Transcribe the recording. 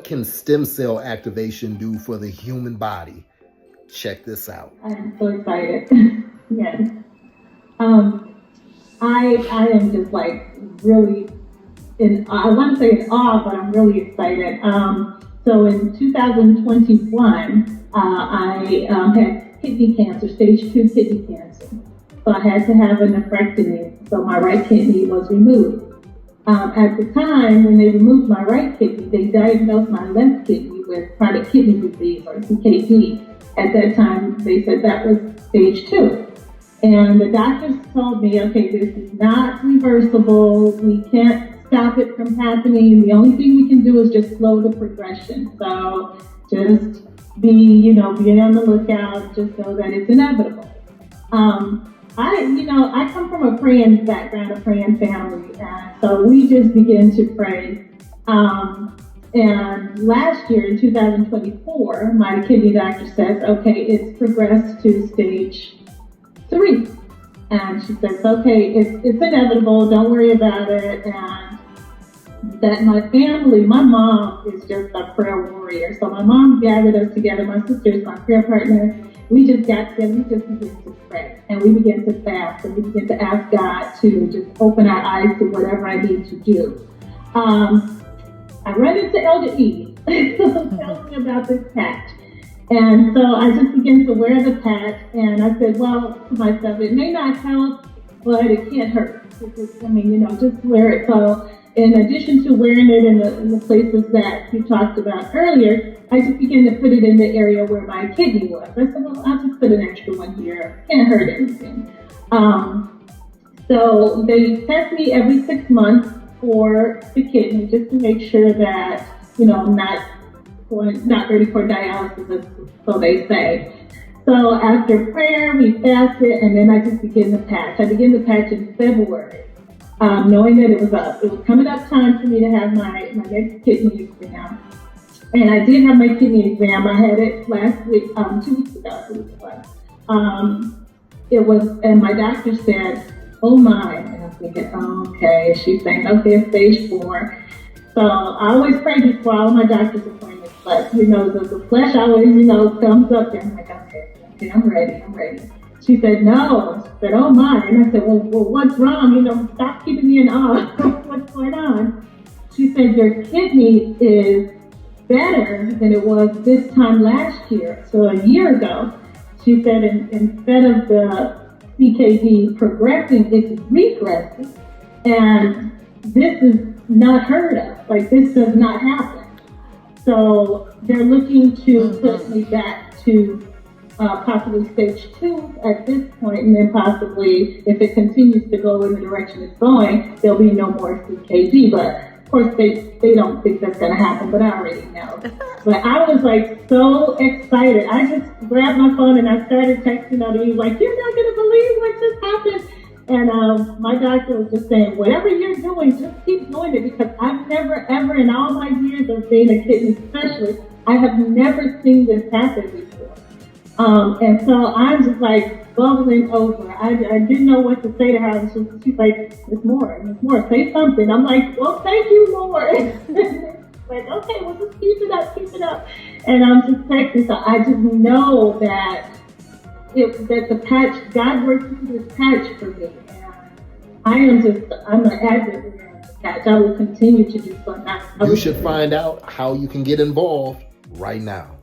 what can stem cell activation do for the human body? Check this out. I'm so excited. Yes. I am just like really I want to say in awe, but I'm really excited. So in 2021, I had kidney cancer, stage 2 kidney cancer. So I had to have a nephrectomy, so my right kidney was removed. At the time, when they removed my right kidney, they diagnosed my left kidney with chronic kidney disease, or CKD. At that time, they said that was stage 2. And the doctors told me, okay, this is not reversible. We can't stop it from happening. The only thing we can do is just slow the progression. So just be on the lookout, just know that it's inevitable. I come from a praying background, a praying family, and so we just began to pray. And last year, in 2024, my kidney doctor says, okay, it's progressed to stage 3. And she says, okay, it's inevitable, don't worry about it. And that my family, my mom is just a prayer warrior. So my mom gathered us together, my sister's my prayer partner. We just got together, we just began to pray. And we began to fast, and we began to ask God to just open our eyes to whatever I need to do. I ran into Elder E, telling me about this patch. And so I just began to wear the patch, and I said, well, to myself, it may not help, but it can't hurt. Just wear it. So in addition to wearing it in the places that you talked about earlier, I just began to put it in the area where my kidney was. I said, well, I'll just put an extra one here. Can't hurt anything. So they test me every 6 months for the kidney, just to make sure that, I'm not ready for dialysis, so they say. So after prayer, we fasted, and then I just began the patch. I began the patch in February, knowing that it was coming up time for me to have my next kidney exam. And I did have my kidney exam. I had it last week, 2 weeks ago. And my doctor said, oh my, and I'm thinking, oh, okay. She's saying, okay, it's stage 4. So I always pray before all my doctor's appointments, but the flesh always, comes up, and I'm like, okay, I'm ready. She said, no. She said, oh my. And I said, well, what's wrong? Stop keeping me in awe. What's going on? She said, your kidney is better than it was this time last year, so a year ago. She said, instead of the CKD progressing, it's regressing. And this is not heard of. Like, this does not happen. So they're looking to put me back to possibly stage 2 at this point, and then possibly, if it continues to go in the direction it's going, there'll be no more CKD. But of course, they don't think that's going to happen, but I already know. But I was like so excited. I just grabbed my phone and I started texting out to you, like, you're not going to believe what just happened. And my doctor was just saying, whatever you're doing, just keep doing it, because I've never, ever in all my years of being a kidney specialist, I have never seen this happen before. And so I'm just like bubbling over. I didn't know what to say to her. She's like, there's more, say something. I'm like, well, thank you, Lord. Like, okay, well, just keep it up. And I'm just texting. So I just know that that the patch, God worked through this patch for me. And I'm an advocate of the patch. I will continue to do so now. You should find out how you can get involved right now.